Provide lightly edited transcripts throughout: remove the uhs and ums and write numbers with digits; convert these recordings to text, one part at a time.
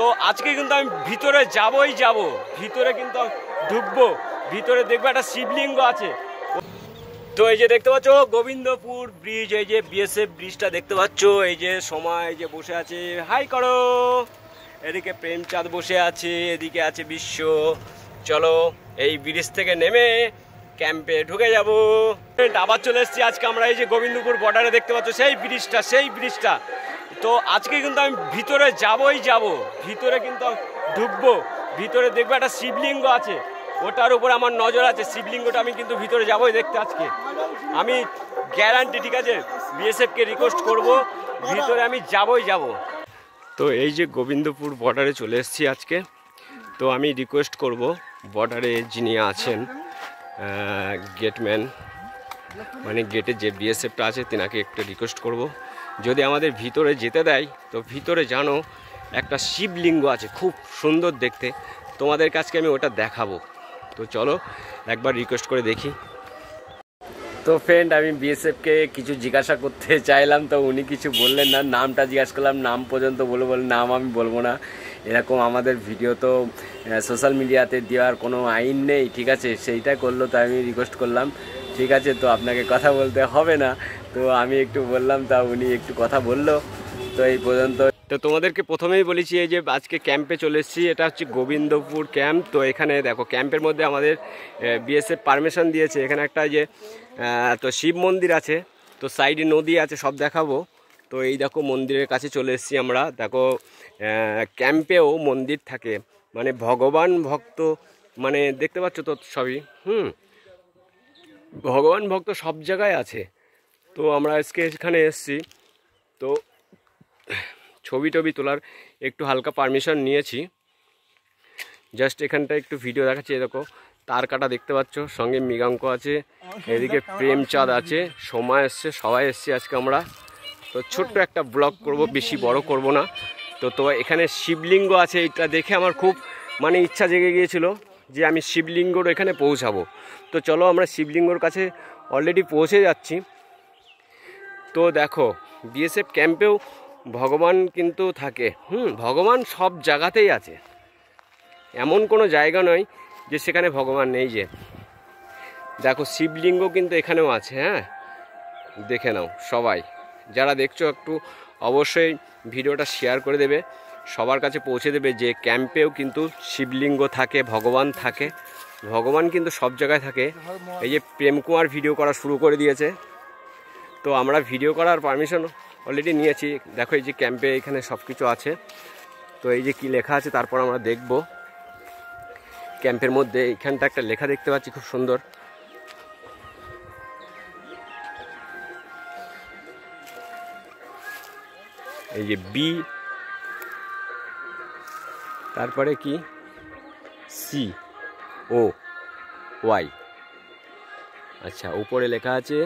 তো আজকে কিন্তু আমি ভিতরে যাবই যাব, ভিতরে কিন্তু ঢুকবো, ভিতরে দেখবো একটা শিবলিঙ্গ আছে। তো এই যে দেখতে পাচ্ছ গোবিন্দপুর ব্রিজ, এই যে বিএসএফ ব্রিজটা দেখতে পাচ্ছ, এই যে সময় এই যে বসে আছে, হাই করো। এদিকে প্রেমচাঁদ বসে আছে, এদিকে আছে বিশ্ব। চলো এই ব্রিজ থেকে নেমে ক্যাম্পে ঢুকে যাব। আবার চলে এসেছি আজকে আমরা এই যে গোবিন্দপুর বর্ডারে দেখতে পাচ্ছ সেই ব্রিজটা। তো আজকে কিন্তু আমি ভিতরে যাবই যাব, ভিতরে কিন্তু ঢুকবো, ভিতরে দেখবো একটা শিবলিঙ্গ আছে, ওটার উপর আমার নজর আছে। শিবলিঙ্গটা আমি কিন্তু ভিতরে যাবই দেখতে আজকে, আমি গ্যারান্টি। ঠিক আছে, বিএসএফকে রিকোয়েস্ট করব, ভিতরে আমি যাবই যাব। তো এই যে গোবিন্দপুর বর্ডারে চলে এসেছি আজকে। তো আমি রিকোয়েস্ট করব বর্ডারে যিনি আছেন গেটম্যান, মানে গেটে যে বিএসএফটা আছে তেনাকে একটু রিকোয়েস্ট করব, যদি আমাদের ভিতরে যেতে দেয় তো ভিতরে জানো একটা শিবলিঙ্গ আছে, খুব সুন্দর দেখতে। তোমাদের কাছে আমি ওটা দেখাবো। তো চলো একবার রিকোয়েস্ট করে দেখি। তো ফ্রেন্ড, আমি বিএসএফকে কিছু জিজ্ঞাসা করতে চাইলাম, তো উনি কিছু বললেন না। নামটা জিজ্ঞাসা করলাম, নাম পর্যন্ত বলে নাম আমি বলবো না, এরকম আমাদের ভিডিও তো সোশ্যাল মিডিয়াতে দেওয়ার কোনো আইন নেই। ঠিক আছে, সেইটা করলো, তো আমি রিকোয়েস্ট করলাম ঠিক আছে তো আপনাকে কথা বলতে হবে না। তো আমি একটু বললাম, তা উনি একটু কথা বললো। তো এই পর্যন্ত। তো তোমাদেরকে প্রথমেই বলেছি এই যে আজকে ক্যাম্পে চলে এসেছি, এটা হচ্ছে গোবিন্দপুর ক্যাম্প। তো এখানে দেখো ক্যাম্পের মধ্যে আমাদের বিএসএফ পারমিশন দিয়েছে, এখানে একটা যে তো শিব মন্দির আছে, তো সাইডে নদী আছে, সব দেখাবো। তো এই দেখো মন্দিরের কাছে চলে এসেছি আমরা। দেখো ক্যাম্পেও মন্দির থাকে, মানে ভগবান ভক্ত, মানে দেখতে পাচ্ছ তো সবই, ভগবান ভক্ত সব জায়গায় আছে। তো আমরা আজকে এখানে এসেছি, তো ছবি টবি তোলার একটু হালকা পারমিশন নিয়েছি। জাস্ট এখানটা একটু ভিডিও দেখাচ্ছি। দেখো তার কাটা দেখতে পাচ্ছ, সঙ্গে মৃগাঙ্ক আছে, এদিকে প্রেমচাঁদ আছে, সময় এসছে, সবাই এসছে আজকে আমরা। তো ছোট্ট একটা ব্লগ করব, বেশি বড় করব না। তো এখানে শিবলিঙ্গ আছে, এটা দেখে আমার খুব মানে ইচ্ছা জেগে গিয়েছিল যে আমি শিবলিঙ্গর এখানে পৌঁছাবো। তো চলো আমরা শিবলিঙ্গর কাছে অলরেডি পৌঁছে যাচ্ছি। তো দেখো বিএসএফ ক্যাম্পেও ভগবান কিন্তু থাকে, ভগবান সব জায়গাতেই আছে, এমন কোনো জায়গা নয় যে সেখানে ভগবান নেই। যে দেখো শিবলিঙ্গ কিন্তু এখানেও আছে, হ্যাঁ দেখে নাও সবাই যারা দেখছো, একটু অবশ্যই ভিডিওটা শেয়ার করে দেবে, সবার কাছে পৌঁছে দেবে যে ক্যাম্পেও কিন্তু শিবলিঙ্গ থাকে, ভগবান থাকে, ভগবান কিন্তু সব জায়গায় থাকে। এই যে প্রেম কুমার ভিডিও করা শুরু করে দিয়েছে, তো আমরা ভিডিও করার পারমিশন অলরেডি নিয়েছি। দেখো এই যে ক্যাম্পে এখানে সব কিছু আছে, তো এই যে কি লেখা আছে তারপর আমরা দেখব। ক্যাম্পের মধ্যে এখানটা একটা লেখা দেখতে পাচ্ছি খুব সুন্দর, এই যে বি, তারপরে কি সি ও ওয়াই, আচ্ছা উপরে লেখা আছে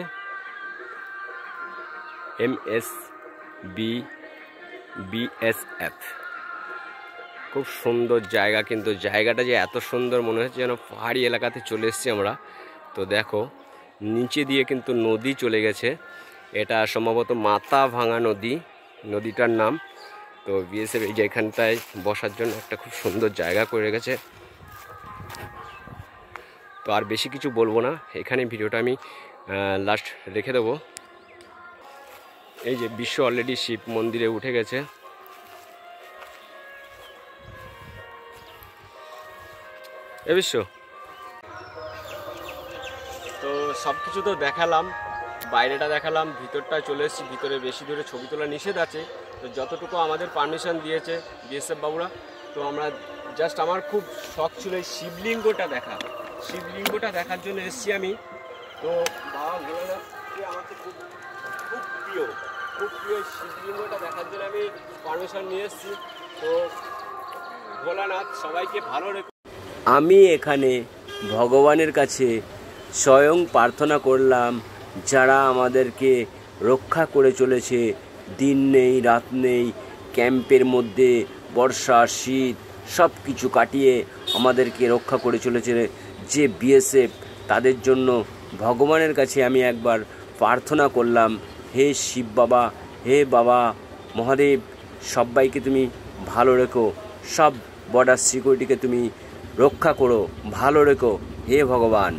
MSBSF। খুব সুন্দর জায়গা, কিন্তু জায়গাটা যে এত সুন্দর মনে হচ্ছে যেন পাহাড়ি এলাকাতে চলে এসেছি আমরা। তো দেখো নিচে দিয়ে কিন্তু নদী চলে গেছে, এটা সম্ভবত মাথা ভাঙা নদী, নদীটার নাম। তো বিএসএফ এই যে এখানটায় বসার জন্য একটা খুব সুন্দর জায়গা করে গেছে। তো আর বেশি কিছু বলবো না, এখানে ভিডিওটা আমি লাস্ট রেখে দেবো। এই যে বিশ্ব অলরেডি শিব মন্দিরে উঠে গেছে। এ বিশ্ব, তো সব কিছু তো দেখালাম, বাইরেটা দেখালাম, ভিতরটা চলে এসেছি। ভিতরে বেশি দূরে ছবি তোলা নিষেধ আছে, তো যতটুকু আমাদের পারমিশন দিয়েছে বিএসএফ বাবুরা। তো আমরা জাস্ট আমার খুব শখ ছিল এই শিবলিঙ্গটা দেখা, শিবলিঙ্গটা দেখার জন্য এসেছি আমি। তো বাবা ভোলানাথকে আমার তো খুব খুব প্রিয়, খুব প্রিয় শিবলিঙ্গটা দেখার জন্য আমি পারমিশন নিয়ে এসেছি। তো ভোলানাথ সবাইকে ভালো রেখো। আমি এখানে ভগবানের কাছে স্বয়ং প্রার্থনা করলাম, যারা আমাদেরকে রক্ষা করে চলেছে, দিন নেই রাত নেই, ক্যাম্পের মধ্যে বর্ষা শীত সব কিছু কাটিয়ে আমাদেরকে রক্ষা করে চলেছে যে বিএসএফ, তাদের জন্য ভগবানের কাছে আমি একবার প্রার্থনা করলাম, হে শিব বাবা, হে বাবা মহাদেব, সবাইকে তুমি ভালো রেখো, সব বর্ডার সিকিউরিটিকে তুমি রক্ষা করো, ভালো রেখো হে ভগবান।